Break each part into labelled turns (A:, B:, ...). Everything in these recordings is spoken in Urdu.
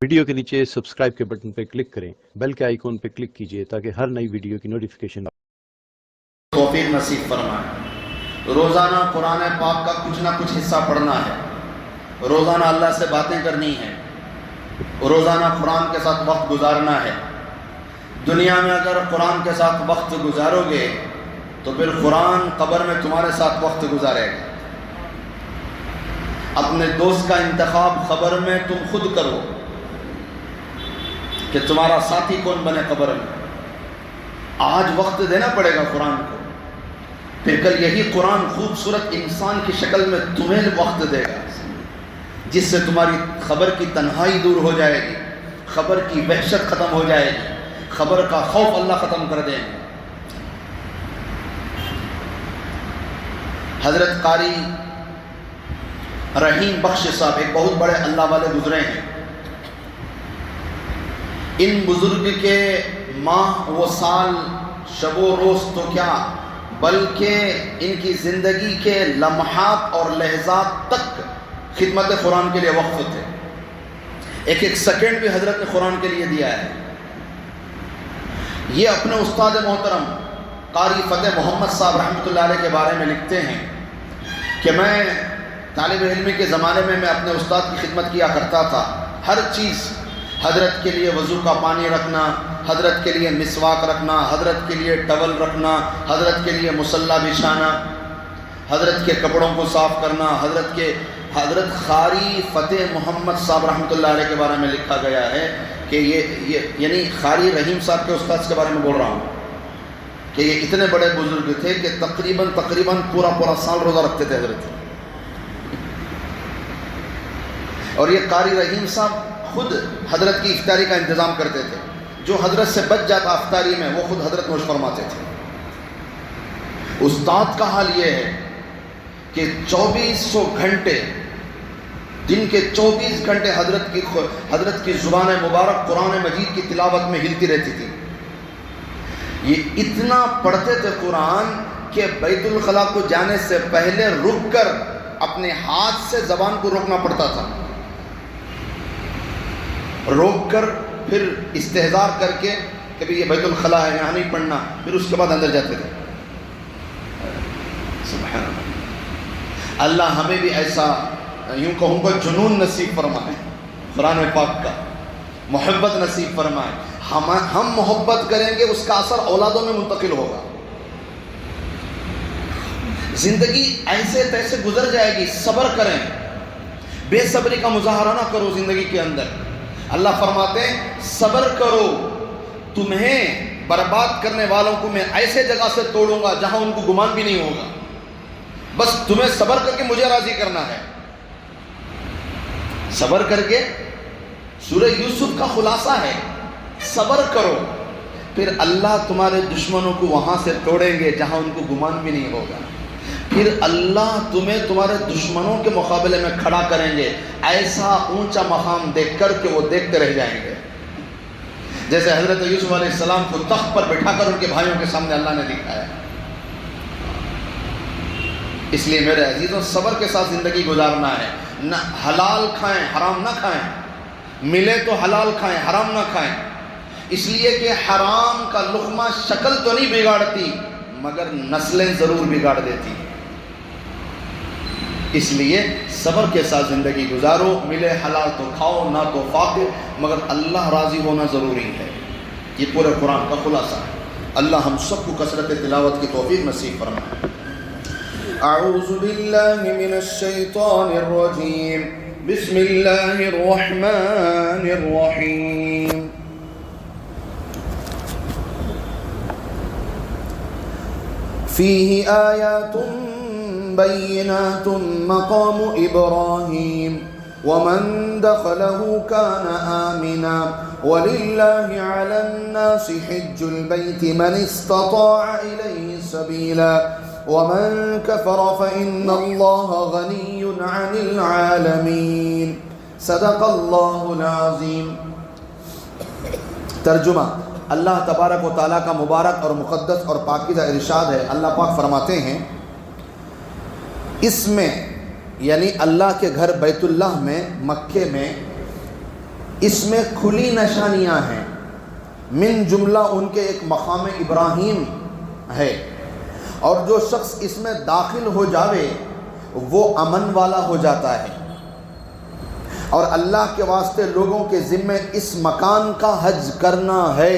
A: ویڈیو کے نیچے سبسکرائب کے بٹن پہ کلک کریں، بیل کے آئیکن پہ کلک کیجئے تاکہ ہر نئی ویڈیو کی نوٹیفیکیشن
B: توفیق نصیب فرمائے۔ روزانہ قرآن پاک کا کچھ نہ کچھ حصہ پڑھنا ہے، روزانہ اللہ سے باتیں کرنی ہے، روزانہ قرآن کے ساتھ وقت گزارنا ہے۔ دنیا میں اگر قرآن کے ساتھ وقت گزارو گے تو پھر قرآن قبر میں تمہارے ساتھ وقت گزارے گا۔ اپنے دوست کا انتخاب قبر میں تم خود کرو کہ تمہارا ساتھی کون بنے قبر میں۔ آج وقت دینا پڑے گا قرآن کو، پھر کل یہی قرآن خوبصورت انسان کی شکل میں تمہیں وقت دے گا، جس سے تمہاری خبر کی تنہائی دور ہو جائے گی، خبر کی وحشت ختم ہو جائے گی، خبر کا خوف اللہ ختم کر دیں گے۔ حضرت قاری رحیم بخش صاحب ایک بہت بڑے اللہ والے گزرے ہیں۔ ان بزرگ کے ماہ و سال، شب و روز تو کیا بلکہ ان کی زندگی کے لمحات اور لحظات تک خدمت قرآن کے لیے وقف تھے۔ ایک ایک سیکنڈ بھی حضرت نے قرآن کے لیے دیا ہے۔ یہ اپنے استاد محترم قاری فتح محمد صاحب رحمۃ اللہ علیہ کے بارے میں لکھتے ہیں کہ میں طالب علمی کے زمانے میں اپنے استاد کی خدمت کیا کرتا تھا۔ ہر چیز، حضرت کے لیے وضو کا پانی رکھنا، حضرت کے لیے مسواک رکھنا، حضرت کے لیے ٹاول رکھنا، حضرت کے لیے مصلی بچھانا، حضرت کے کپڑوں کو صاف کرنا۔ حضرت قاری فتح محمد صاحب رحمۃ اللہ علیہ کے بارے میں لکھا گیا ہے کہ یہ یعنی قاری رحیم صاحب کے استاد کے بارے میں بول رہا ہوں کہ یہ اتنے بڑے بزرگ تھے کہ تقریباً پورا سال روزہ رکھتے تھے حضرت۔ اور یہ قاری رحیم صاحب خود حضرت کی افطاری کا انتظام کرتے تھے، جو حضرت سے بچ جاتا افطاری میں وہ خود حضرت نوش فرماتے تھے۔ استاد کا حال یہ ہے کہ 2400 گھنٹے، دن کے 24 گھنٹے حضرت کی زبان مبارک قرآن مجید کی تلاوت میں ہلتی رہتی تھی۔ یہ اتنا پڑھتے تھے قرآن کہ بیت الخلاء کو جانے سے پہلے رک کر اپنے ہاتھ سے زبان کو روکنا پڑتا تھا، روک کر پھر استحضار کر کے کہ یہ بیت الخلاء ہے، یہاں نہیں پڑھنا، پھر اس کے بعد اندر جاتے تھے۔ سبحان اللہ، اللہ ہمیں بھی ایسا یوں کہوں گا جنون نصیب فرمائے، قرآن پاک کا محبت نصیب فرمائے۔ ہم محبت کریں گے، اس کا اثر اولادوں میں منتقل ہوگا۔ زندگی ایسے تیسے گزر جائے گی، صبر کریں، بے صبری کا مظاہرہ نہ کرو زندگی کے اندر۔ اللہ فرماتے ہیں صبر کرو، تمہیں برباد کرنے والوں کو میں ایسے جگہ سے توڑوں گا جہاں ان کو گمان بھی نہیں ہوگا، بس تمہیں صبر کر کے مجھے راضی کرنا ہے۔ صبر کر کے، سورہ یوسف کا خلاصہ ہے صبر کرو، پھر اللہ تمہارے دشمنوں کو وہاں سے توڑیں گے جہاں ان کو گمان بھی نہیں ہوگا، پھر اللہ تمہیں تمہارے دشمنوں کے مقابلے میں کھڑا کریں گے، ایسا اونچا مقام دیکھ کر کہ وہ دیکھتے رہ جائیں گے، جیسے حضرت یوسف علیہ السلام کو تخت پر بٹھا کر ان کے بھائیوں کے سامنے اللہ نے دکھایا۔ اس لیے میرے عزیزوں، صبر کے ساتھ زندگی گزارنا ہے۔ نہ حلال کھائیں، حرام نہ کھائیں، ملے تو حلال کھائیں، حرام نہ کھائیں، اس لیے کہ حرام کا لقمہ شکل تو نہیں بگاڑتی مگر نسلیں ضرور بگاڑ دیتی۔ اس لیے صبر کے ساتھ زندگی گزارو، ملے حلال تو کھاؤ، نہ تو فاقد، مگر اللہ راضی ہونا ضروری ہے۔ یہ پورے قرآن کا خلاصہ ہے۔ اللہ ہم سب کو کثرت تلاوت کی توفیق نصیب فرمائے۔ اعوذ باللہ من الشیطان الرجیم، بسم اللہ الرحمن الرحیم۔ فیہ آیات بینات مقام ابراہیم ومن دخله كان آمنا وللہ علی الناس حج البیت من استطاع الیہ سبیلا ومن كفر فإن اللہ غنی عن العالمین۔ صدق اللہ العظیم۔ ترجمہ، اللہ تبارک و تعالیٰ کا مبارک اور مقدس اور پاکیزہ ارشاد ہے۔ اللہ پاک فرماتے ہیں اس میں، یعنی اللہ کے گھر بیت اللہ میں، مکے میں اس میں کھلی نشانیاں ہیں، من جملہ ان کے ایک مقام ابراہیم ہے، اور جو شخص اس میں داخل ہو جاوے وہ امن والا ہو جاتا ہے، اور اللہ کے واسطے لوگوں کے ذمے اس مکان کا حج کرنا ہے،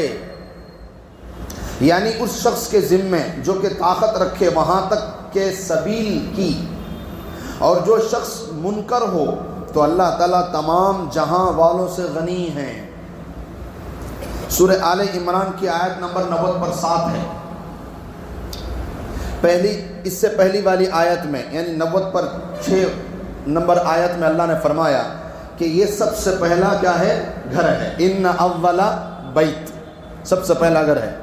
B: یعنی اس شخص کے ذمے جو کہ طاقت رکھے وہاں تک کے سبیل کی، اور جو شخص منکر ہو تو اللہ تعالیٰ تمام جہاں والوں سے غنی ہیں۔ سورہ آل عمران کی آیت نمبر 90 پر 7 ہے، اس سے پہلی والی آیت میں یعنی 90 پر 6 نمبر آیت میں اللہ نے فرمایا کہ یہ سب سے پہلا کیا ہے؟ گھر ہے، ان اول بیت، سب سے پہلا گھر ہے،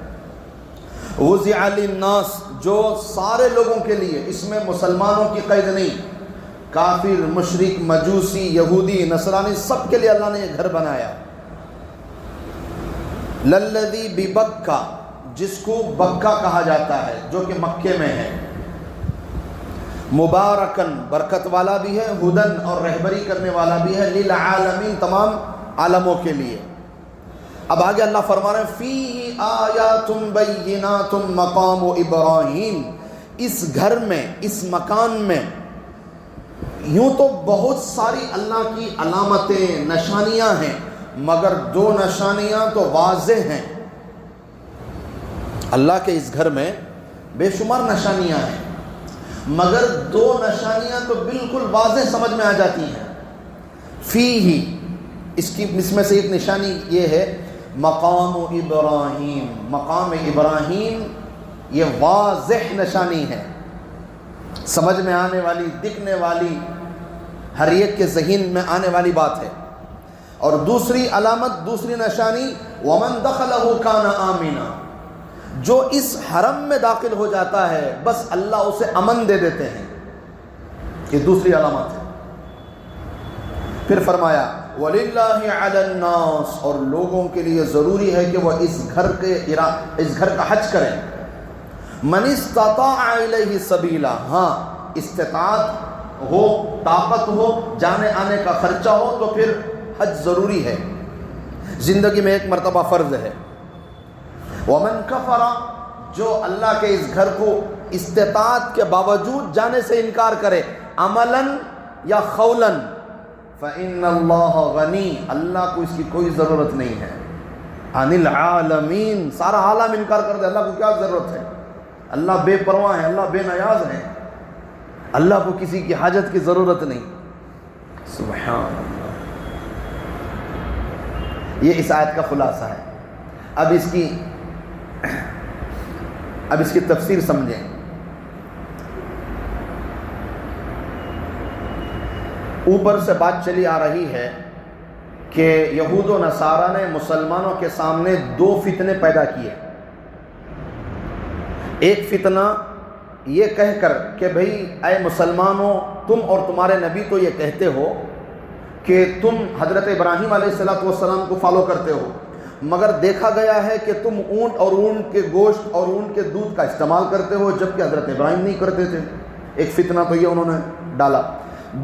B: وضع للناس، جو سارے لوگوں کے لیے، اس میں مسلمانوں کی قید نہیں، کافر، مشرک، مجوسی، یہودی، نصرانی، سب کے لیے اللہ نے یہ گھر بنایا۔ للذی ببکہ، جس کو بکہ کہا جاتا ہے، جو کہ مکے میں ہے، مبارکن، برکت والا بھی ہے، ہدن، اور رہبری کرنے والا بھی ہے، للعالمین، تمام عالموں کے لیے۔ اب آگے اللہ فرما رہے ہیں فیہ آیات بینات مقام ابراہیم، اس گھر میں، اس مکان میں یوں تو بہت ساری اللہ کی علامتیں، نشانیاں ہیں، مگر دو نشانیاں تو واضح ہیں۔ اللہ کے اس گھر میں بے شمار نشانیاں ہیں، مگر دو نشانیاں تو بالکل واضح سمجھ میں آ جاتی ہیں۔ اس میں سے ایک نشانی یہ ہے مقام ابراہیم، مقام ابراہیم، یہ واضح نشانی ہے، سمجھ میں آنے والی، دکھنے والی، ہر ایک کے ذہن میں آنے والی بات ہے۔ اور دوسری علامت، دوسری نشانی، ومن دخلہ کان آمنا، جو اس حرم میں داخل ہو جاتا ہے بس اللہ اسے امن دے دیتے ہیں، یہ دوسری علامت ہے۔ پھر فرمایا وَلِلَّهِ عَلَى النَّاسِ، اور لوگوں کے لیے ضروری ہے کہ وہ اس گھر کا حج کریں۔ مَنِ اسْتَطَاعَ إِلَيْهِ سَبِيلًا، ہاں استطاعت ہو، طاقت ہو، جانے آنے کا خرچہ ہو تو پھر حج ضروری ہے، زندگی میں ایک مرتبہ فرض ہے۔ وَمَنْ كَفَرَ، جو اللہ کے اس گھر کو استطاعت کے باوجود جانے سے انکار کرے، عملاً یا قولاً، فَإِنَّ اللَّهَ غَنِي، اللہ کو اس کی کوئی ضرورت نہیں ہے، عَنِ الْعَالَمِينَ، سارا عالم انکار کر دے، اللہ کو کیا ضرورت ہے، اللہ بے پرواہ ہے، اللہ بے نیاز ہے، اللہ کو کسی کی حاجت کی ضرورت نہیں۔ سبحان اللہ، یہ اس آیت کا خلاصہ ہے۔ اب اس کی تفسیر سمجھیں۔ اوپر سے بات چلی آ رہی ہے کہ یہود و نصارہ نے مسلمانوں کے سامنے دو فتنے پیدا کیے۔ ایک فتنہ یہ کہہ کر کہ بھئی اے مسلمانوں، تم اور تمہارے نبی تو یہ کہتے ہو کہ تم حضرت ابراہیم علیہ السلام کو فالو کرتے ہو، مگر دیکھا گیا ہے کہ تم اونٹ اور اونٹ کے گوشت اور اونٹ کے دودھ کا استعمال کرتے ہو، جبکہ حضرت ابراہیم نہیں کرتے تھے۔ ایک فتنہ تو یہ انہوں نے ڈالا۔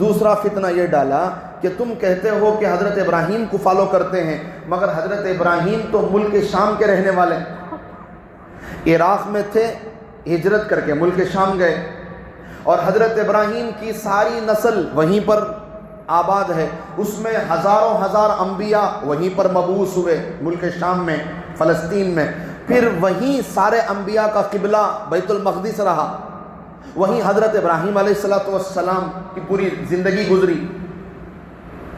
B: دوسرا فتنہ یہ ڈالا کہ تم کہتے ہو کہ حضرت ابراہیم کو فالو کرتے ہیں، مگر حضرت ابراہیم تو ملک شام کے رہنے والے، عراق میں تھے، ہجرت کر کے ملک شام گئے، اور حضرت ابراہیم کی ساری نسل وہیں پر آباد ہے، اس میں ہزاروں ہزار انبیاء وہیں پر مبعوث ہوئے ملک شام میں، فلسطین میں، پھر وہیں سارے انبیاء کا قبلہ بیت المقدس رہا، وہیں حضرت ابراہیم علیہ السلام کی پوری زندگی گزری۔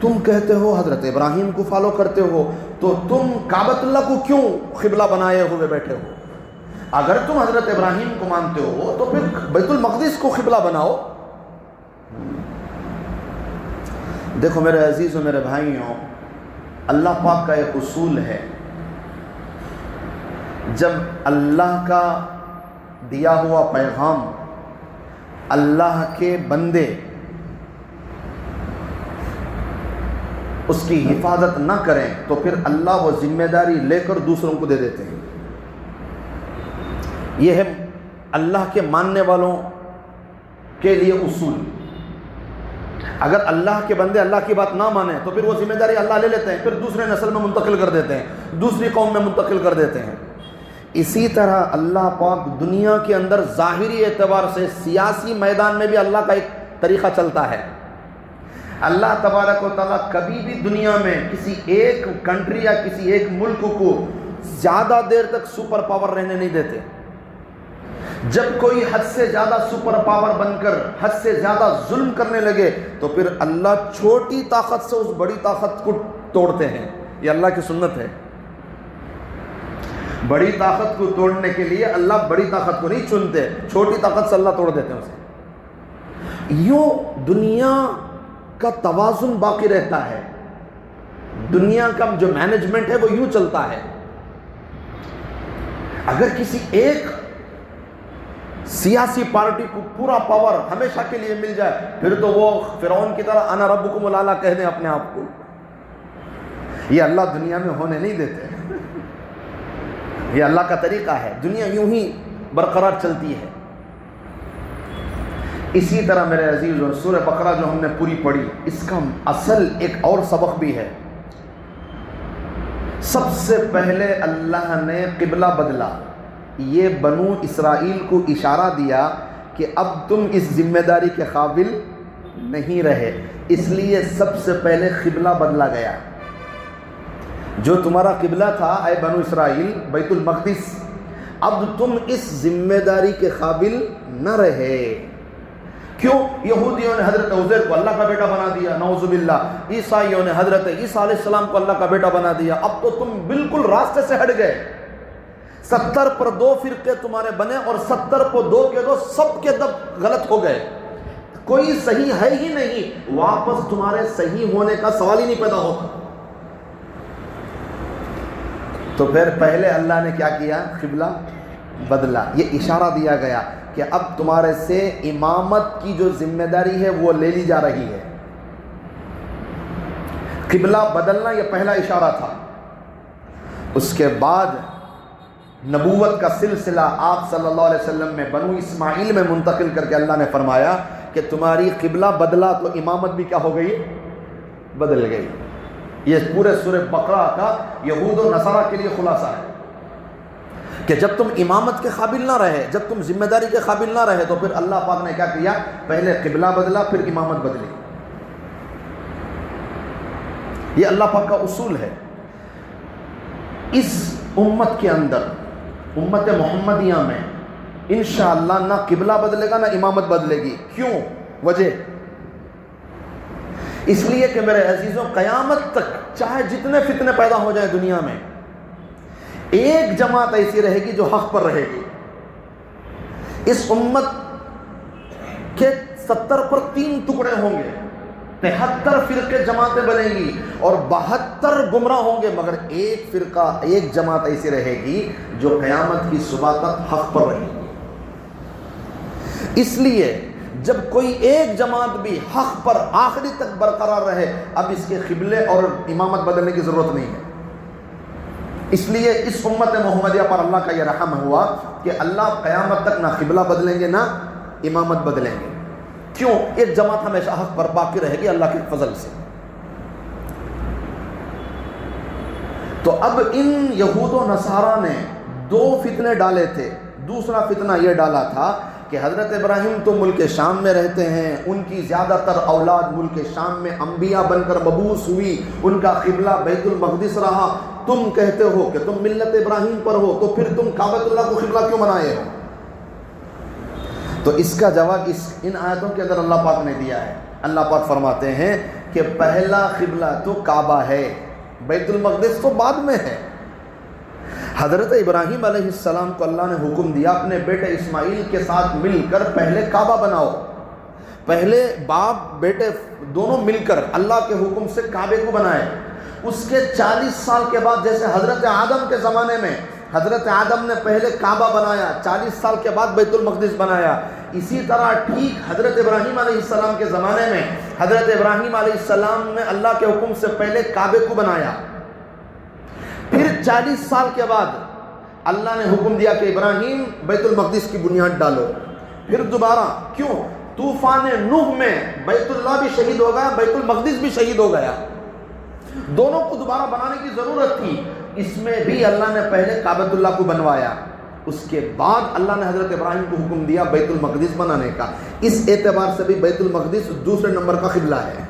B: تم کہتے ہو حضرت ابراہیم کو فالو کرتے ہو، تو تم کعبۃ اللہ کو کیوں قبلہ بنائے ہوئے بیٹھے ہو؟ اگر تم حضرت ابراہیم کو مانتے ہو تو پھر بیت المقدس کو قبلہ بناؤ۔ دیکھو میرے عزیز و میرے بھائیوں، اللہ پاک کا ایک اصول ہے، جب اللہ کا دیا ہوا پیغام اللہ کے بندے اس کی حفاظت نہ کریں تو پھر اللہ وہ ذمہ داری لے کر دوسروں کو دے دیتے ہیں۔ یہ ہے اللہ کے ماننے والوں کے لیے اصول۔ اگر اللہ کے بندے اللہ کی بات نہ مانیں تو پھر وہ ذمہ داری اللہ لے لیتے ہیں، پھر دوسرے نسل میں منتقل کر دیتے ہیں، دوسری قوم میں منتقل کر دیتے ہیں۔ اسی طرح اللہ پاک دنیا کے اندر ظاہری اعتبار سے سیاسی میدان میں بھی اللہ کا ایک طریقہ چلتا ہے۔ اللہ تبارک و تعالیٰ کبھی بھی دنیا میں کسی ایک کنٹری یا کسی ایک ملک کو زیادہ دیر تک سپر پاور رہنے نہیں دیتے۔ جب کوئی حد سے زیادہ سپر پاور بن کر حد سے زیادہ ظلم کرنے لگے تو پھر اللہ چھوٹی طاقت سے اس بڑی طاقت کو توڑتے ہیں۔ یہ اللہ کی سنت ہے۔ بڑی طاقت کو توڑنے کے لیے اللہ بڑی طاقت کو نہیں چنتے، چھوٹی طاقت سے اللہ توڑ دیتے ہیں اسے۔ یوں دنیا کا توازن باقی رہتا ہے، دنیا کا جو مینجمنٹ ہے وہ یوں چلتا ہے۔ اگر کسی ایک سیاسی پارٹی کو پورا پاور ہمیشہ کے لیے مل جائے پھر تو وہ فرعون کی طرح انا ربکم الاعلی کہہ دیں اپنے آپ کو۔ یہ اللہ دنیا میں ہونے نہیں دیتے، یہ اللہ کا طریقہ ہے، دنیا یوں ہی برقرار چلتی ہے۔ اسی طرح میرے عزیز، اور سورہ بقرہ جو ہم نے پوری پڑھی اس کا اصل ایک اور سبق بھی ہے۔ سب سے پہلے اللہ نے قبلہ بدلا، یہ بنو اسرائیل کو اشارہ دیا کہ اب تم اس ذمہ داری کے قابل نہیں رہے، اس لیے سب سے پہلے قبلہ بدلا گیا۔ جو تمہارا قبلہ تھا اے بنو اسرائیل بیت المقدس، اب تم اس ذمہ داری کے قابل نہ رہے۔ کیوں؟ یہودیوں نے حضرت عزیر کو اللہ کا بیٹا بنا دیا، نعوذ باللہ۔ عیسائیوں نے حضرت عیسیٰ علیہ السلام کو اللہ کا بیٹا بنا دیا۔ اب تو تم بالکل راستے سے ہٹ گئے۔ 70 پر 2 فرقے تمہارے بنے اور 70 کو 2 کے 2 سب کے دب غلط ہو گئے، کوئی صحیح ہے ہی نہیں، واپس تمہارے صحیح ہونے کا سوال ہی نہیں پیدا ہوتا۔ تو پھر پہلے اللہ نے کیا کیا؟ قبلہ بدلا، یہ اشارہ دیا گیا کہ اب تمہارے سے امامت کی جو ذمہ داری ہے وہ لے لی جا رہی ہے۔ قبلہ بدلنا یہ پہلا اشارہ تھا۔ اس کے بعد نبوت کا سلسلہ آپ صلی اللہ علیہ وسلم میں بنو اسماعیل میں منتقل کر کے اللہ نے فرمایا کہ تمہاری قبلہ بدلا تو امامت بھی کیا ہو گئی؟ بدل گئی۔ یہ پورے سورہ بقرہ کا یہود و نصارہ کے لیے خلاصہ ہے کہ جب تم امامت کے قابل نہ رہے، جب تم ذمہ داری کے قابل نہ رہے تو پھر اللہ پاک نے کیا کیا؟ پہلے قبلہ بدلا پھر امامت بدلی۔ یہ اللہ پاک کا اصول ہے۔ اس امت کے اندر، امت محمدیہ میں انشاءاللہ نہ قبلہ بدلے گا نہ امامت بدلے گی۔ کیوں؟ وجہ اس لیے کہ میرے عزیزوں قیامت تک چاہے جتنے فتنے پیدا ہو جائے دنیا میں، ایک جماعت ایسی رہے گی جو حق پر رہے گی۔ اس امت کے 70 پر 3 ٹکڑے ہوں گے، 73 فرقے جماعتیں بنیں گی اور 72 گمراہ ہوں گے، مگر ایک فرقہ، ایک جماعت ایسی رہے گی جو قیامت کی صبح تک حق پر رہے گی۔ اس لیے جب کوئی ایک جماعت بھی حق پر آخری تک برقرار رہے، اب اس کے قبلے اور امامت بدلنے کی ضرورت نہیں ہے۔ اس لیے اس امت محمدیہ پر اللہ کا یہ رحم ہوا کہ اللہ قیامت تک نہ قبلہ بدلیں گے نہ امامت بدلیں گے۔ کیوں؟ ایک جماعت ہمیشہ حق پر باقی رہے گی اللہ کے فضل سے۔ تو اب ان یہود و نصارہ نے 2 فتنے ڈالے تھے۔ دوسرا فتنہ یہ ڈالا تھا کہ حضرت ابراہیم تو ملک شام میں رہتے ہیں، ان کی زیادہ تر اولاد ملک شام میں انبیاء بن کر مبعوث ہوئی، ان کا قبلہ بیت المقدس رہا، تم کہتے ہو کہ تم ملت ابراہیم پر ہو تو پھر تم کعبۃ اللہ کو قبلہ کیوں بنائے ہو؟ تو اس کا جواب ان آیتوں کے اندر اللہ پاک نے دیا ہے۔ اللہ پاک فرماتے ہیں کہ پہلا قبلہ تو کعبہ ہے، بیت المقدس تو بعد میں ہے۔ حضرت ابراہیم علیہ السلام کو اللہ نے حکم دیا اپنے بیٹے اسماعیل کے ساتھ مل کر پہلے کعبہ بناؤ۔ پہلے باپ بیٹے دونوں مل کر اللہ کے حکم سے کعبے کو بنائے۔ اس کے 40 سال کے بعد، جیسے حضرت آدم کے زمانے میں حضرت آدم نے پہلے کعبہ بنایا، 40 سال کے بعد بیت المقدس بنایا، اسی طرح ٹھیک حضرت ابراہیم علیہ السلام کے زمانے میں حضرت ابراہیم علیہ السلام نے اللہ کے حکم سے پہلے کعبے کو بنایا۔ پھر 40 سال کے بعد اللہ نے حکم دیا کہ ابراہیم بیت المقدس کی بنیاد ڈالو۔ پھر دوبارہ، کیوں؟ طوفان نوح میں بیت اللہ بھی شہید ہو گیا, بیت المقدس بھی شہید ہو گیا, دونوں کو دوبارہ بنانے کی ضرورت تھی. اس میں بھی اللہ نے پہلے کعبۃ اللہ کو بنوایا, اس کے بعد اللہ نے حضرت ابراہیم کو حکم دیا بیت المقدس بنانے کا. اس اعتبار سے بھی بیت المقدس دوسرے نمبر کا قبلہ ہے.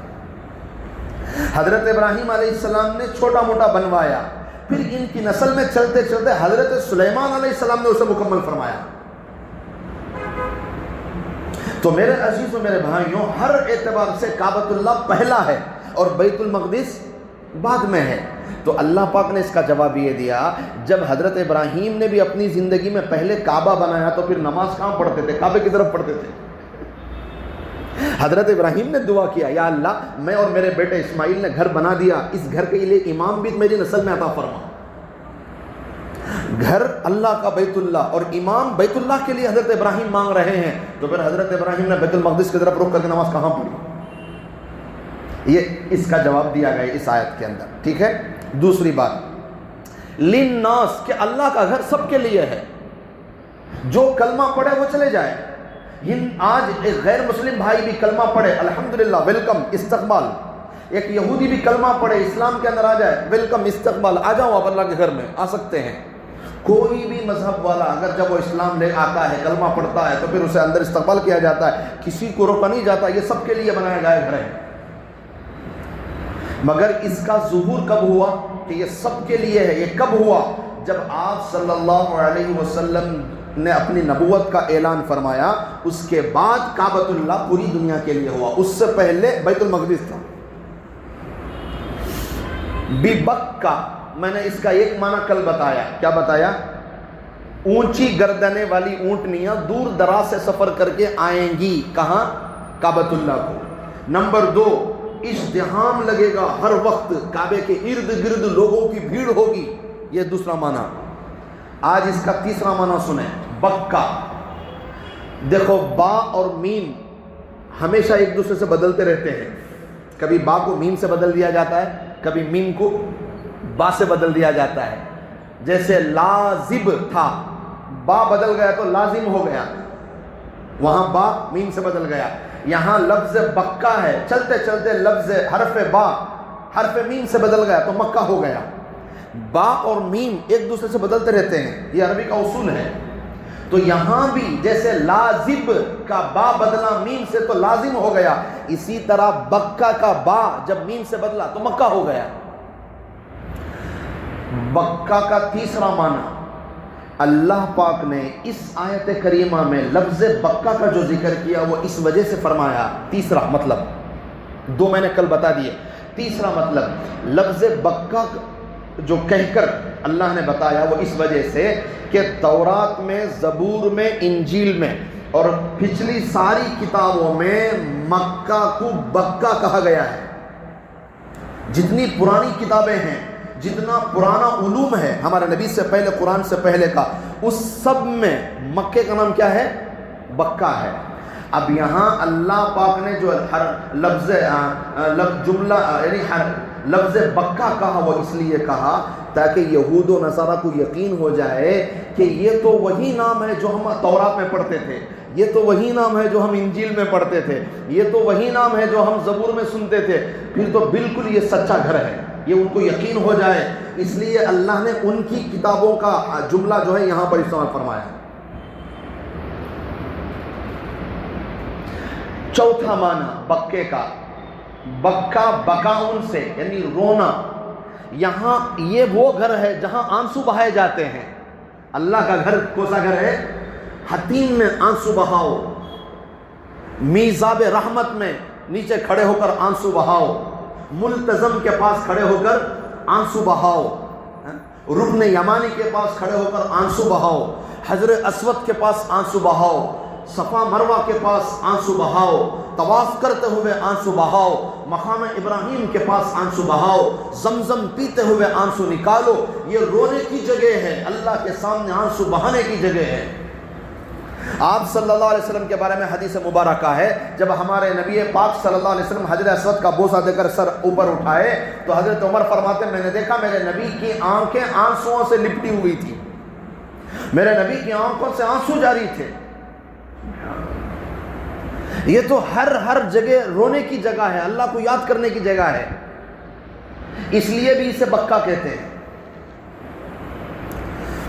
B: حضرت ابراہیم علیہ السلام نے چھوٹا موٹا بنوایا, پھر ان کی نسل میں چلتے چلتے حضرت سلیمان علیہ السلام نے اسے مکمل فرمایا. تو میرے عزیز و میرے بھائیوں, ہر اعتبار سے کعبۃ اللہ پہلا ہے اور بیت المقدس بعد میں ہے. تو اللہ پاک نے اس کا جواب یہ دیا, جب حضرت ابراہیم نے بھی اپنی زندگی میں پہلے کعبہ بنایا تو پھر نماز کہاں پڑھتے تھے؟ کعبے کی طرف پڑھتے تھے. حضرت ابراہیم نے دعا کیا, یا اللہ میں اور میرے بیٹے اسماعیل نے گھر بنا دیا, اس گھر کے لیے امام بھی میری نسل میں عطا فرما. گھر اللہ کا بیت اللہ اور امام بیت اللہ کے لیے حضرت ابراہیم مانگ رہے ہیں, تو پھر حضرت ابراہیم نے بیت المقدس کی طرف رخ کر کے نماز کہاں پڑھی؟ یہ اس کا جواب دیا گیا اس آیت کے اندر. ٹھیک ہے. دوسری بات, للناس, کہ اللہ کا گھر سب کے لیے ہے. جو کلمہ پڑھے وہ چلے جائے. آج ایک غیر مسلم بھائی بھی کلمہ پڑھے, الحمدللہ, ویلکم, استقبال. ایک یہودی بھی کلمہ پڑھے, اسلام کے اندر آ جائے, ویلکم, استقبال, آ جاؤ آپ اللہ کے گھر میں, آ سکتے ہیں. کوئی بھی مذہب والا اگر جب وہ اسلام لے آتا ہے, کلمہ پڑھتا ہے, تو پھر اسے اندر استقبال کیا جاتا ہے, کسی کو روکا نہیں جاتا. یہ سب کے لیے بنایا گیا گھر ہے. مگر اس کا ظہور کب ہوا کہ یہ سب کے لیے ہے؟ یہ کب ہوا؟ جب آپ صلی اللہ علیہ وسلم نے اپنی نبوت کا اعلان فرمایا, اس کے بعد کعبۃ اللہ پوری دنیا کے لیے ہوا. اس سے پہلے بیت المقدس تھا. ببکہ, میں نے اس کا ایک معنی کل بتایا. کیا بتایا؟ اونچی گردنے والی اونٹنیاں دور دراز سے سفر کر کے آئیں گی. کہاں؟ کعبۃ اللہ کو. نمبر 2, ازدحام لگے گا ہر وقت, کعبے کے ارد گرد لوگوں کی بھیڑ ہوگی. یہ دوسرا معنی. آج اس کا تیسرا معنی سنیں, بکہ. دیکھو, با اور میم ہمیشہ ایک دوسرے سے بدلتے رہتے ہیں. کبھی با کو میم سے بدل دیا جاتا ہے, کبھی میم کو با سے بدل دیا جاتا ہے. جیسے لازب تھا, با بدل گیا تو لازم ہو گیا, وہاں با میم سے بدل گیا. یہاں لفظ بکہ ہے, چلتے چلتے لفظ حرف با حرف میم سے بدل گیا تو مکہ ہو گیا. با اور میم ایک دوسرے سے بدلتے رہتے ہیں, یہ عربی کا اصول ہے. تو یہاں بھی جیسے لازب کا با بدلا میم سے تو لازم ہو گیا, اسی طرح بکہ کا با جب میم سے بدلا تو مکہ ہو گیا. بکہ کا تیسرا معنی, اللہ پاک نے اس آیت کریمہ میں لفظ بکہ کا جو ذکر کیا وہ اس وجہ سے فرمایا. تیسرا مطلب, 2 میں نے کل بتا دیے. تیسرا مطلب, لفظ بکہ جو کہہ کر اللہ نے بتایا وہ اس وجہ سے کہ تورات میں, زبور میں, انجیل میں اور پچھلی ساری کتابوں میں مکہ کو بکہ کہا گیا ہے. جتنی پرانی کتابیں ہیں, جتنا پرانا علوم ہے ہمارے نبی سے پہلے, قرآن سے پہلے کا, اس سب میں مکے کا نام کیا ہے؟ بکہ ہے. اب یہاں اللہ پاک نے جو لفظ جملہ یعنی لفظ بکہ کہا, وہ اس لیے کہا تاکہ یہود و نصارہ کو یقین ہو جائے کہ یہ تو وہی نام ہے جو ہم تورات میں پڑھتے تھے, یہ تو وہی نام ہے جو ہم انجیل میں پڑھتے تھے, یہ تو وہی نام ہے جو ہم زبور میں سنتے تھے, پھر تو بالکل یہ سچا گھر ہے, یہ ان کو یقین ہو جائے. اس لیے اللہ نے ان کی کتابوں کا جملہ جو ہے یہاں پر استعمال فرمایا. چوتھا معنی بکے کا, بکہ بکاؤن سے یعنی رونا. یہاں یہ وہ گھر ہے جہاں آنسو بہائے جاتے ہیں. اللہ کا گھر کون سا گھر ہے؟ حتیم میں آنسو بہاؤ, میزاب رحمت میں نیچے کھڑے ہو کر آنسو بہاؤ, ملتزم کے پاس کھڑے ہو کر آنسو بہاؤ, رکن یمانی کے پاس کھڑے ہو کر آنسو بہاؤ, حجر اسود کے پاس آنسو بہاؤ, صفا مروہ کے پاس آنسو بہاؤ, طواف کرتے ہوئے آنسو بہاؤ, مقام ابراہیم کے پاس آنسو بہاؤ, زمزم پیتے ہوئے آنسو نکالو. یہ رونے کی جگہ ہے, اللہ کے سامنے آنسو بہانے کی جگہ ہے. آپ صلی اللہ علیہ وسلم کے بارے میں حدیث مبارکہ ہے, جب ہمارے نبی پاک صلی اللہ علیہ وسلم حجر اسود کا بوسہ دے کر سر اوپر اٹھائے تو حضرت عمر فرماتے ہیں میں نے دیکھا میرے نبی کی آنکھیں آنسوؤں سے لپٹی ہوئی تھی, میرے نبی کی آنکھوں سے آنسو جاری تھے. یہ تو ہر جگہ رونے کی جگہ ہے، اللہ کو یاد کرنے کی جگہ ہے، اس لیے بھی اسے بکہ کہتے ہیں۔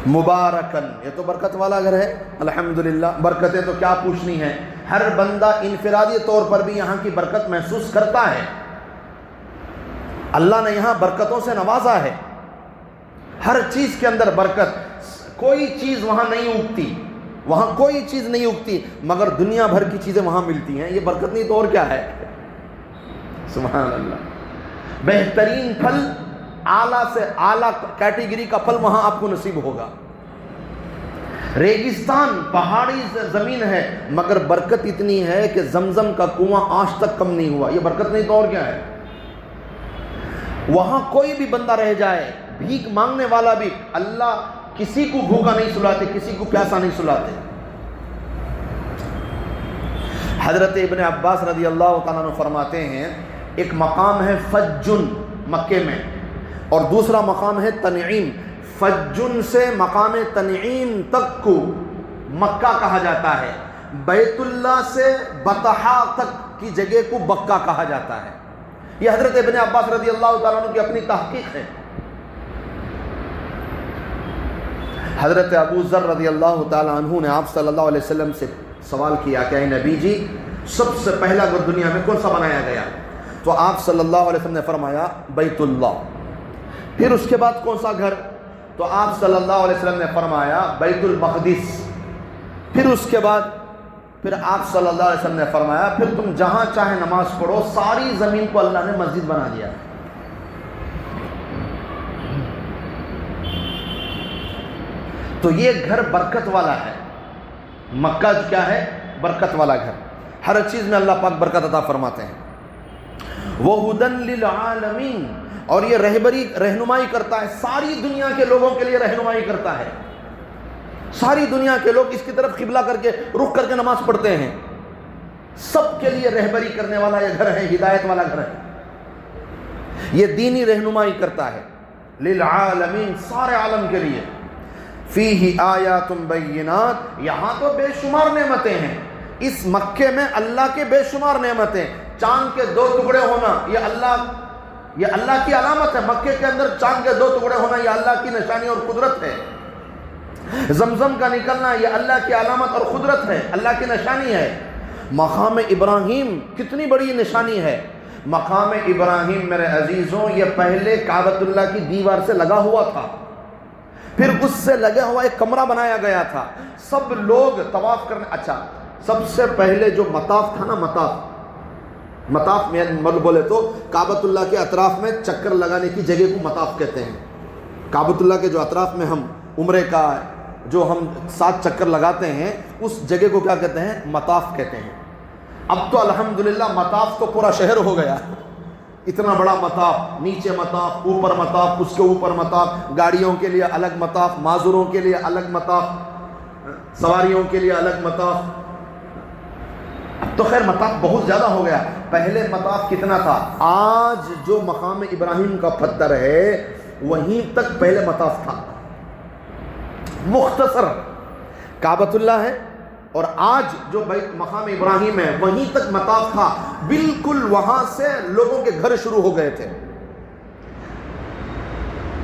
B: مبارکن، یہ تو برکت والا گھر ہے، الحمدللہ۔ برکتیں تو کیا پوچھنی ہے، ہر بندہ انفرادی طور پر بھی یہاں کی برکت محسوس کرتا ہے۔ اللہ نے یہاں برکتوں سے نوازا ہے، ہر چیز کے اندر برکت، کوئی چیز وہاں نہیں اگتی، وہاں کوئی چیز نہیں اگتی مگر دنیا بھر کی چیزیں وہاں ملتی ہیں، یہ برکت نہیں تو اور کیا ہے؟ سبحان اللہ۔ بہترین پھل، اعلیٰ سے اعلیٰ کیٹیگری کا پھل وہاں آپ کو نصیب ہوگا۔ ریگستان، پہاڑی زمین ہے مگر برکت اتنی ہے کہ زمزم کا کنواں آج تک کم نہیں ہوا، یہ برکت نہیں تو اور کیا ہے؟ وہاں کوئی بھی بندہ رہ جائے، بھیک مانگنے والا بھی، اللہ کسی کو بھوکا نہیں سلاتے، کسی کو پیاسا نہیں سلاتے۔ حضرت ابن عباس رضی اللہ تعالیٰ عنہ فرماتے ہیں ایک مقام ہے فجن مکے میں، اور دوسرا مقام ہے تنعیم۔ فجن سے مقام تنعیم تک کو مکہ کہا جاتا ہے، بیت اللہ سے بطحا تک کی جگہ کو بکہ کہا جاتا ہے۔ یہ حضرت ابن عباس رضی اللہ تعالیٰ عنہ کی اپنی تحقیق ہے۔ حضرت ابو ذر رضی اللہ تعالیٰ عنہ نے آپ صلی اللہ علیہ وسلم سے سوال کیا کہ اے نبی جی، سب سے پہلا گھر دنیا میں کون سا بنایا گیا؟ تو آپ صلی اللہ علیہ وسلم نے فرمایا بیت اللہ۔ پھر اس کے بعد کون سا گھر؟ تو آپ صلی اللہ علیہ وسلم نے فرمایا بیت المقدس۔ پھر اس کے بعد پھر آپ صلی اللہ علیہ وسلم نے فرمایا پھر تم جہاں چاہے نماز پڑھو، ساری زمین کو اللہ نے مسجد بنا دیا۔ تو یہ گھر برکت والا ہے، مکہ کیا ہے؟ برکت والا گھر، ہر چیز میں اللہ پاک برکت عطا فرماتے ہیں۔ وَهُدًى لِّلْعَالَمِينَ، اور یہ رہنمائی کرتا ہے، ساری دنیا کے لوگوں کے لیے رہنمائی کرتا ہے۔ ساری دنیا کے لوگ اس کی طرف قبلہ کر کے رخ کر کے نماز پڑھتے ہیں، سب کے لیے رہبری کرنے والا یہ گھر ہے، ہدایت والا گھر ہے، یہ دینی رہنمائی کرتا ہے۔ للعالمین، سارے عالم کے لیے۔ فیہ آیات بینات، یہاں تو بے شمار نعمتیں ہیں، اس مکے میں اللہ کے بے شمار نعمتیں۔ چاند کے 2 ٹکڑے ہونا یہ اللہ کی علامت ہے، مکے کے اندر چاند کے 2 ٹکڑے ہونا یہ اللہ کی نشانی اور قدرت ہے۔ زمزم کا نکلنا یہ اللہ کی علامت اور قدرت ہے، اللہ کی نشانی ہے۔ مقام ابراہیم کتنی بڑی نشانی ہے۔ مقام ابراہیم میرے عزیزوں، یہ پہلے کعبۃ اللہ کی دیوار سے لگا ہوا تھا، پھر اس سے لگا ہوا ایک کمرہ بنایا گیا تھا، سب لوگ طواف کرنے۔ اچھا، سب سے پہلے جو مطاف تھا نا، مطاف میں بولے تو کعبۃ اللہ کے اطراف میں چکر لگانے کی جگہ کو مطاف کہتے ہیں۔ کعبۃ اللہ کے جو اطراف میں ہم عمرے کا جو ہم 7 چکر لگاتے ہیں، اس جگہ کو کیا کہتے ہیں؟ مطاف کہتے ہیں۔ اب تو الحمدللہ مطاف تو پورا شہر ہو گیا، اتنا بڑا مطاف، نیچے مطاف، اوپر مطاف، اس کے اوپر مطاف، گاڑیوں کے لیے الگ مطاف، معذوروں کے لیے الگ مطاف، سواریوں کے لیے الگ مطاف۔ اب تو خیر مطاف بہت زیادہ ہو گیا، پہلے مطاف کتنا تھا؟ آج جو مقام ابراہیم کا پتھر ہے وہیں تک پہلے مطاف تھا، مختصر کعبۃ اللہ ہے، اور آج جو مقام ابراہیم ہے وہیں تک مطاف تھا، بالکل وہاں سے لوگوں کے گھر شروع ہو گئے تھے۔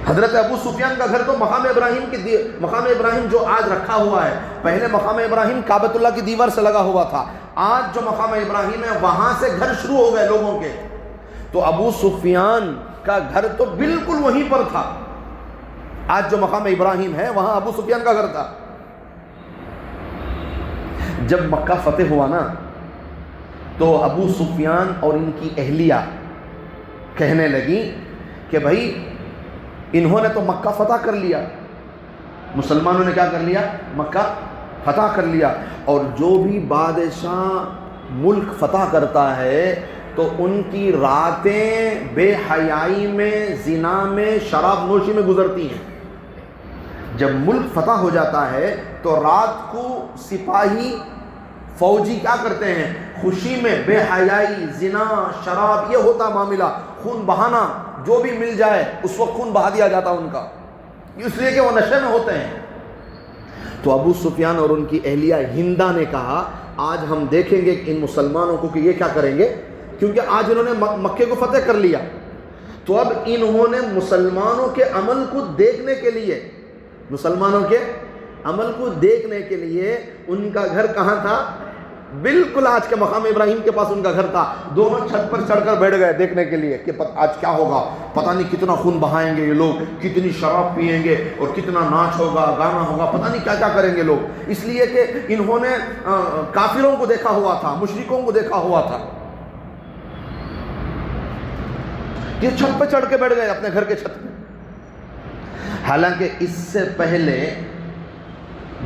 B: حضرت ابو سفیان کا گھر تو مقام ابراہیم جو آج رکھا ہوا ہے، پہلے مقام ابراہیم کعبۃ اللہ کی دیوار سے لگا ہوا تھا، آج جو مقام ابراہیم ہے وہاں سے گھر شروع ہو گئے لوگوں کے۔ تو ابو سفیان کا گھر تو بالکل وہیں پر تھا، آج جو مقام ابراہیم ہے وہاں ابو سفیان کا گھر تھا۔ جب مکہ فتح ہوا نا، تو ابو سفیان اور ان کی اہلیہ کہنے لگی کہ بھائی انہوں نے تو مکہ فتح کر لیا، مسلمانوں نے کیا کر لیا؟ مکہ فتح کر لیا، اور جو بھی بادشاہ ملک فتح کرتا ہے تو ان کی راتیں بے حیائی میں، زنا میں، شراب نوشی میں گزرتی ہیں۔ جب ملک فتح ہو جاتا ہے تو رات کو سپاہی فوجی کیا کرتے ہیں؟ خوشی میں بے حیائی، زنا، شراب، یہ ہوتا معاملہ، خون بہانا، جو بھی مل جائے اس وقت خون بہا دیا جاتا ان کا، اس لیے کہ وہ نشے میں ہوتے ہیں۔ تو ابو سفیان اور ان کی اہلیہ ہندا نے کہا آج ہم دیکھیں گے ان مسلمانوں کو کہ یہ کیا کریں گے، کیونکہ آج انہوں نے مکے کو فتح کر لیا، تو اب انہوں نے مسلمانوں کے عمل کو دیکھنے کے لیے، مسلمانوں کے عمل کو دیکھنے کے لیے ان کا گھر کہاں تھا؟ بالکل آج کے مقام ابراہیم کے پاس ان کا گھر تھا۔ دونوں چھت پر چڑھ کر بیٹھ گئے دیکھنے کے لیے کہ آج کیا ہوگا، پتہ نہیں کتنا خون بہائیں گے یہ لوگ، کتنی شراب پئیں گے اور کتنا ناچ ہوگا، گانا ہوگا، پتہ نہیں کیا کیا کریں گے لوگ، اس لیے کہ انہوں نے کافروں کو دیکھا ہوا تھا، مشرکوں کو دیکھا ہوا تھا۔ یہ چھت پہ چڑھ کے بیٹھ گئے اپنے گھر کے چھت پہ، حالانکہ اس سے پہلے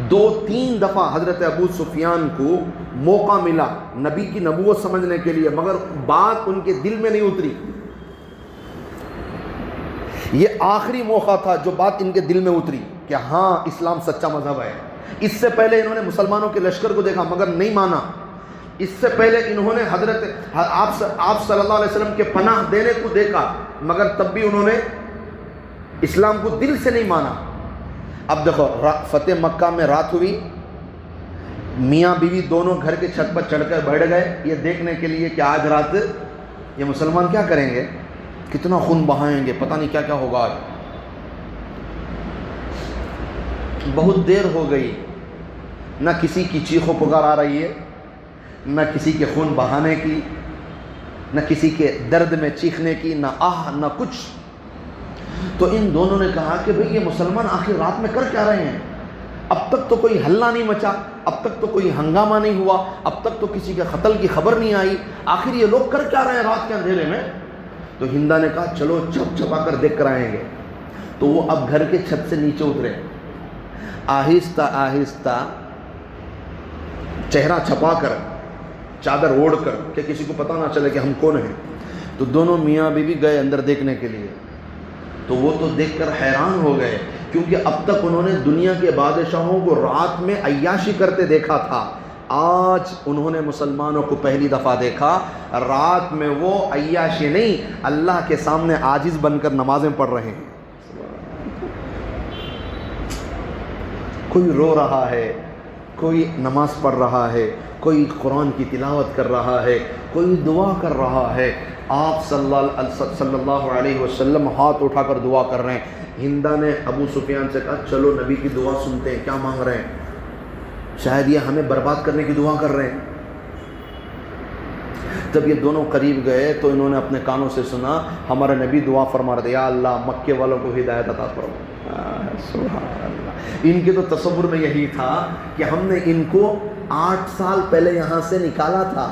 B: 2-3 دفعہ حضرت ابو سفیان کو موقع ملا نبی کی نبوت سمجھنے کے لیے، مگر بات ان کے دل میں نہیں اتری۔ یہ آخری موقع تھا جو بات ان کے دل میں اتری کہ ہاں اسلام سچا مذہب ہے۔ اس سے پہلے انہوں نے مسلمانوں کے لشکر کو دیکھا مگر نہیں مانا، اس سے پہلے انہوں نے حضرت آپ صلی اللہ علیہ وسلم کے پناہ دینے کو دیکھا مگر تب بھی انہوں نے اسلام کو دل سے نہیں مانا۔ اب دیکھو فتح مکہ میں رات ہوئی، میاں بیوی دونوں گھر کے چھت پر چڑھ کر بیٹھ گئے یہ دیکھنے کے لیے کہ آج رات یہ مسلمان کیا کریں گے، کتنا خون بہائیں گے، پتہ نہیں کیا کیا ہوگا آج۔ بہت دیر ہو گئی، نہ کسی کی چیخ و پکار آ رہی ہے، نہ کسی کے خون بہانے کی، نہ کسی کے درد میں چیخنے کی، نہ آہ نہ کچھ۔ تو ان دونوں نے کہا کہ بھئی یہ مسلمان آخر رات میں کر کیا رہے ہیں، اب تک تو کوئی ہلہ نہیں مچا، اب تک تو کوئی ہنگامہ نہیں ہوا، اب تک تو کسی کے قتل کی خبر نہیں آئی، آخر یہ لوگ کر کیا رہے ہیں رات کے اندھیرے میں؟ تو ہندا نے کہا چلو چھپ چھپا کر دیکھ کر آئیں گے۔ تو وہ اب گھر کے چھت سے نیچے اترے، آہستہ آہستہ چہرہ چھپا کر، چادر اوڑھ کر کہ کسی کو پتہ نہ چلے کہ ہم کون ہیں۔ تو دونوں میاں بیوی گئے اندر دیکھنے کے لیے، تو وہ تو دیکھ کر حیران ہو گئے، کیونکہ اب تک انہوں نے دنیا کے بادشاہوں کو رات میں عیاشی کرتے دیکھا تھا، آج انہوں نے مسلمانوں کو پہلی دفعہ دیکھا رات میں وہ عیاشی نہیں، اللہ کے سامنے عاجز بن کر نمازیں پڑھ رہے ہیں۔ کوئی رو رہا ہے، کوئی نماز پڑھ رہا ہے، کوئی قرآن کی تلاوت کر رہا ہے، کوئی دعا کر رہا ہے۔ آپ صلی اللہ علیہ وسلم ہاتھ اٹھا کر دعا کر رہے ہیں۔ ہندا نے ابو سفیان سے کہا چلو نبی کی دعا سنتے ہیں، کیا مانگ رہے ہیں، شاید یہ ہمیں برباد کرنے کی دعا کر رہے ہیں۔ جب یہ دونوں قریب گئے تو انہوں نے اپنے کانوں سے سنا ہمارے نبی دعا فرما رہے تھے، یا اللہ مکے والوں کو ہدایت عطا فرما۔ سبحان اللہ، ان کے تو تصور میں یہی تھا کہ ہم نے ان کو 8 سال پہلے یہاں سے نکالا تھا،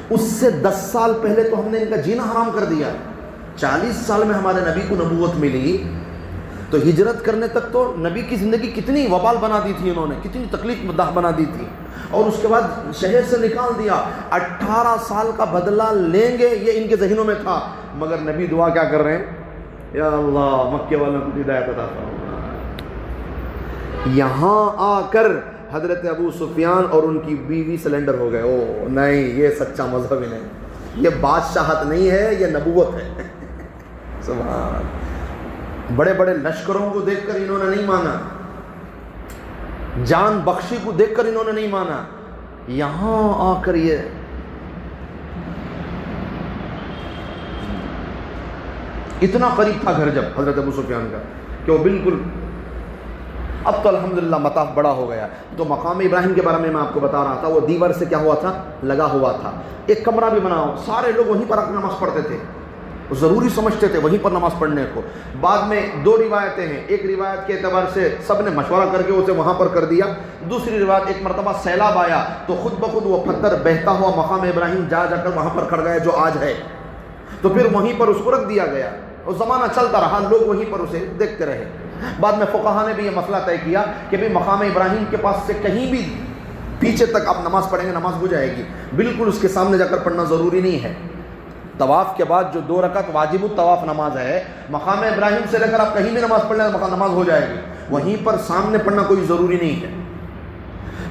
B: اس سے 10 سال پہلے تو ہم نے ان کا جینا حرام کر دیا، 40 سال میں ہمارے نبی کو نبوت ملی، تو ہجرت کرنے تک تو نبی کی زندگی کتنی وبال بنا دی تھی انہوں نے، کتنی تکلیف دہ بنا دی تھی، اور اس کے بعد شہر سے نکال دیا، 18 سال کا بدلہ لیں گے یہ ان کے ذہنوں میں تھا، مگر نبی دعا کیا کر رہے ہیں، یا اللہ مکے والوں کو ہدایت عطا فرما۔ یہاں آ کر حضرت ابو سفیان اور ان کی بیوی سلنڈر ہو گئے، او نہیں یہ سچا مذہب ہی نہیں، یہ بادشاہت نہیں ہے، یہ نبوت ہے۔ سبحان، بڑے بڑے لشکروں کو دیکھ کر انہوں نے نہیں مانا، جان بخشی کو دیکھ کر انہوں نے نہیں مانا، یہاں آ کر یہ اتنا قریب تھا گھر جب حضرت ابو سفیان کا کہ وہ بالکل، اب تو الحمدللہ مطاف بڑا ہو گیا۔ تو مقام ابراہیم کے بارے میں آپ کو بتا رہا تھا، وہ دیوار سے کیا ہوا تھا، لگا ہوا تھا، ایک کمرہ بھی بنا ہو، سارے لوگ وہیں پر نماز پڑھتے تھے، ضروری سمجھتے تھے وہیں پر نماز پڑھنے کو۔ بعد میں 2 روایتیں ہیں، ایک روایت کے اعتبار سے سب نے مشورہ کر کے اسے وہاں پر کر دیا، دوسری روایت ایک مرتبہ سیلاب آیا تو خود بخود وہ پتھر بہتا ہوا مقام ابراہیم جا کر وہاں پر کھڑ گیا جو آج ہے، تو پھر وہیں پر اس کو رکھ دیا گیا، اور زمانہ چلتا رہا، لوگ وہیں پر اسے دیکھتے رہے۔ بعد میں فقہا نے بھی یہ مسئلہ طے کیا کہ بھی مقام ابراہیم کے پاس سے کہیں بھی پیچھے تک آپ نماز پڑھیں گے نماز ہو جائے گی، بالکل اس کے سامنے جا کر پڑھنا ضروری نہیں ہے۔ طواف کے بعد جو 2 رکعت واجب الطواف نماز ہے، مقام ابراہیم سے لے کر آپ کہیں بھی نماز پڑھ لیں نماز ہو جائے گی، وہیں پر سامنے پڑھنا کوئی ضروری نہیں ہے۔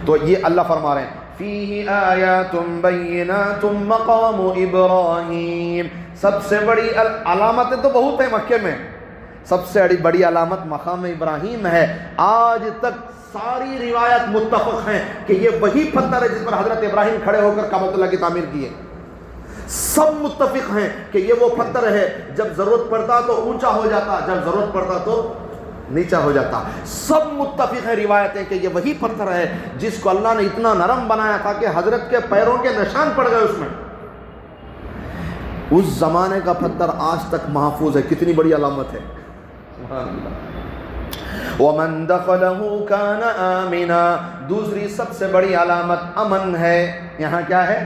B: تو یہ اللہ فرما رہے ہیں فیہ آیات بینات مقام ابراہیم، سب سے بڑی علامتیں تو بہت ہیں مکے میں، سب سے بڑی علامت مقام ابراہیم ہے. آج تک ساری روایت متفق ہیں کہ یہ وہی پتھر ہے جس پر حضرت ابراہیم کھڑے ہو کر کعبۃ اللہ کی تعمیر کی ہے. سب متفق ہیں کہ یہ وہ پتھر ہے، جب ضرورت پڑتا تو اونچا ہو جاتا، جب ضرورت پڑتا تو نیچا ہو جاتا. سب متفق ہیں روایتیں کہ یہ وہی پتھر ہے جس کو اللہ نے اتنا نرم بنایا تھا کہ حضرت کے پیروں کے نشان پڑ گئے اس میں. اس زمانے کا پتھر آج تک محفوظ ہے. کتنی بڑی علامت ہے. سبحان اللہ. وَمَن دَخَلَهُ كَانَ آمِنًا. دوسری سب سے بڑی علامت امن ہے. یہاں کیا ہے؟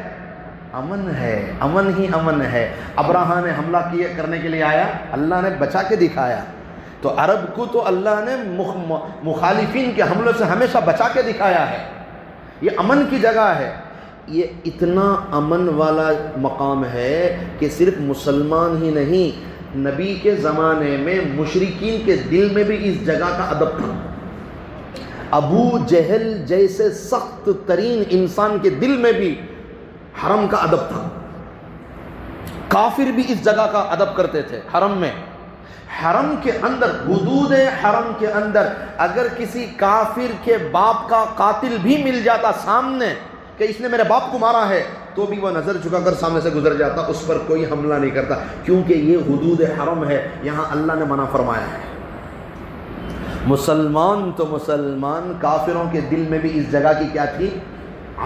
B: امن ہے. امن ہی امن ہے. ابراہیم نے حملہ کرنے کے لیے آیا، اللہ نے بچا کے دکھایا. تو عرب کو تو اللہ نے مخالفین کے حملوں سے ہمیشہ بچا کے دکھایا ہے. یہ امن کی جگہ ہے. یہ اتنا امن والا مقام ہے کہ صرف مسلمان ہی نہیں، نبی کے زمانے میں مشرکین کے دل میں بھی اس جگہ کا ادب تھا. ابو جہل جیسے سخت ترین انسان کے دل میں بھی حرم کا ادب تھا. کافر بھی اس جگہ کا ادب کرتے تھے. حرم میں، حرم کے اندر، حدود حرم کے اندر اگر کسی کافر کے باپ کا قاتل بھی مل جاتا سامنے کہ اس نے میرے باپ کو مارا ہے، تو بھی وہ نظر جھکا کر سامنے سے گزر جاتا، اس پر کوئی حملہ نہیں کرتا، کیونکہ یہ حدود حرم ہے. یہاں اللہ نے منع فرمایا ہے. مسلمان تو مسلمان، کافروں کے دل میں بھی اس جگہ کی کیا تھی؟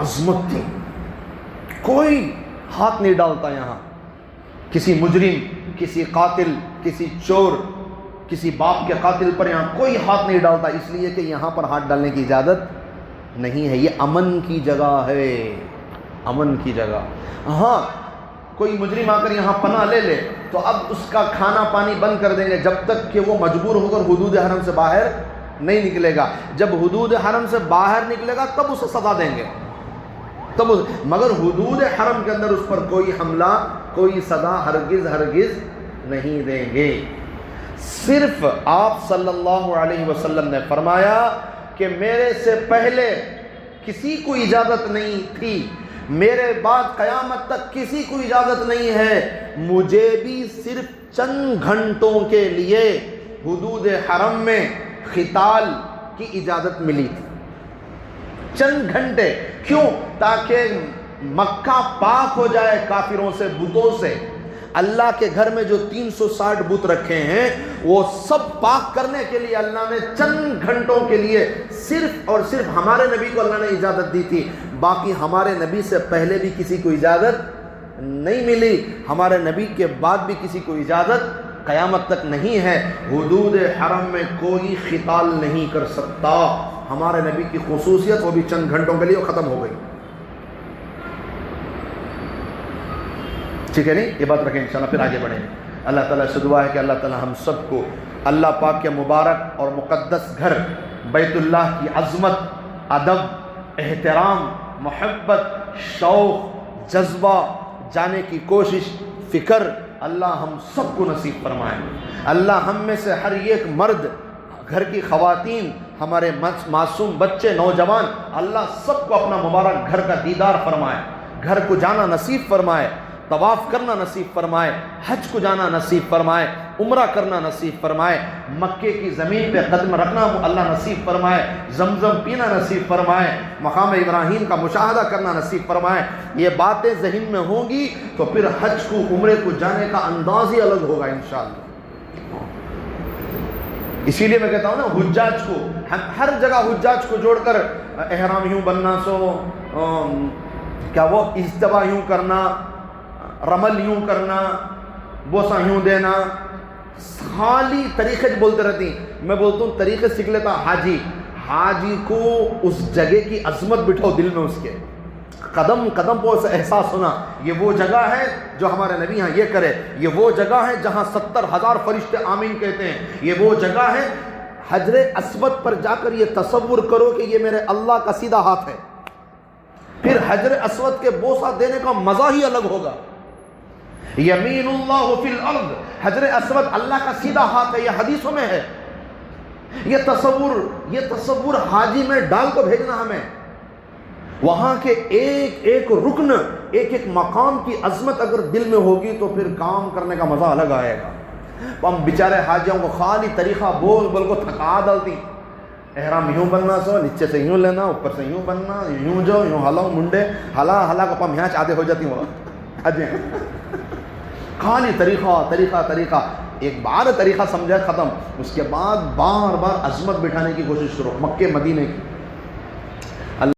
B: عظمت تھی. کوئی ہاتھ نہیں ڈالتا یہاں. کسی مجرم، کسی قاتل، کسی چور، کسی باپ کے قاتل پر یہاں کوئی ہاتھ نہیں ڈالتا، اس لیے کہ یہاں پر ہاتھ ڈالنے کی اجازت نہیں ہے. یہ امن کی جگہ ہے. امن کی جگہ. ہاں، کوئی مجرم آ کر یہاں پناہ لے لے تو اب اس کا کھانا پانی بند کر دیں گے جب تک کہ وہ مجبور ہو کر حدود حرم سے باہر نہیں نکلے گا. جب حدود حرم سے باہر نکلے گا تب اسے سزا دیں گے. مگر حدود حرم کے اندر اس پر کوئی حملہ، کوئی سزا ہرگز نہیں دیں گے. صرف آپ صلی اللہ علیہ وسلم نے فرمایا کہ میرے سے پہلے کسی کو اجازت نہیں تھی، میرے بعد قیامت تک کسی کو اجازت نہیں ہے. مجھے بھی صرف چند گھنٹوں کے لیے حدود حرم میں قتال کی اجازت ملی تھی. چند گھنٹے. کیوں؟ تاکہ مکہ پاک ہو جائے کافروں سے، بتوں سے. اللہ کے گھر میں جو 360 بت رکھے ہیں وہ سب پاک کرنے کے لیے اللہ نے چند گھنٹوں کے لیے صرف اور صرف ہمارے نبی کو اللہ نے اجازت دی تھی. باقی ہمارے نبی سے پہلے بھی کسی کو اجازت نہیں ملی، ہمارے نبی کے بعد بھی کسی کو اجازت قیامت تک نہیں ہے. حدود حرم میں کوئی قتال نہیں کر سکتا. ہمارے نبی کی خصوصیت وہ بھی چند گھنٹوں کے لیے وہ ختم ہو گئی. ٹھیک ہے نہیں؟ یہ بات رکھیں انشاءاللہ، پھر آگے بڑھیں. اللہ تعالیٰ سے دعا ہے کہ اللہ تعالیٰ ہم سب کو اللہ پاک کے مبارک اور مقدس گھر بیت اللہ کی عظمت، ادب، احترام، محبت، شوق، جذبہ، جانے کی کوشش، فکر اللہ ہم سب کو نصیب فرمائے. اللہ ہم میں سے ہر ایک مرد، گھر کی خواتین، ہمارے معصوم بچے، نوجوان، اللہ سب کو اپنا مبارک گھر کا دیدار فرمائے، گھر کو جانا نصیب فرمائے، طواف کرنا نصیب فرمائے، حج کو جانا نصیب فرمائے، عمرہ کرنا نصیب فرمائے، مکے کی زمین پہ قدم رکھنا اللہ نصیب فرمائے، زمزم پینا نصیب فرمائے، مقام ابراہیم کا مشاہدہ کرنا نصیب فرمائے. یہ باتیں ذہن میں ہوں گی تو پھر حج کو، عمرے کو جانے کا انداز ہی الگ ہوگا انشاءاللہ. اسی لیے میں کہتا ہوں نا، حجاج کو ہر جگہ حجاج کو جوڑ کر احرام یوں بننا، کیا وہ اجتبا یوں کرنا، رمل یوں کرنا، بوسہ یوں دینا، خالی طریقے بولتے رہتی. میں بولتا ہوں طریقے سیکھ لیتا. حاجی کو اس جگہ کی عظمت بٹھاؤ دل میں، اس کے قدم قدم کو احساس ہونا یہ وہ جگہ ہے جو ہمارے نبی ہاں یہ کرے، یہ وہ جگہ ہے جہاں 70,000 فرشتے آمین کہتے ہیں، یہ وہ جگہ ہے. حجر اسود پر جا کر یہ تصور کرو کہ یہ میرے اللہ کا سیدھا ہاتھ ہے، پھر حجر اسود کے بوسہ دینے کا مزہ ہی الگ ہوگا. یمین اللہ فی الارض، حجر اسود اللہ کا سیدھا ہاتھ ہے، یہ حدیثوں میں ہے. یہ تصور حاجی میں ڈال کو بھیجنا ہمیں. وہاں کے ایک ایک رکن، ایک ایک مقام کی عظمت اگر دل میں ہوگی تو پھر کام کرنے کا مزہ الگ آئے گا. ہم بیچارے حاجیوں کو خالی طریقہ بول بول کو تھکا ڈالتی. احرام یوں بننا سو نیچے سے یوں لینا اوپر سے یوں بننا یوں جو یوں ہلاؤ منڈے ہلا ہلا کو پم یہاں آدھے ہو جاتی وہ حاجی خالی طریقہ طریقہ طریقہ. ایک بار طریقہ سمجھا ختم. اس کے بعد بار بار عظمت بٹھانے کی کوشش کرو مکے مدینے کی.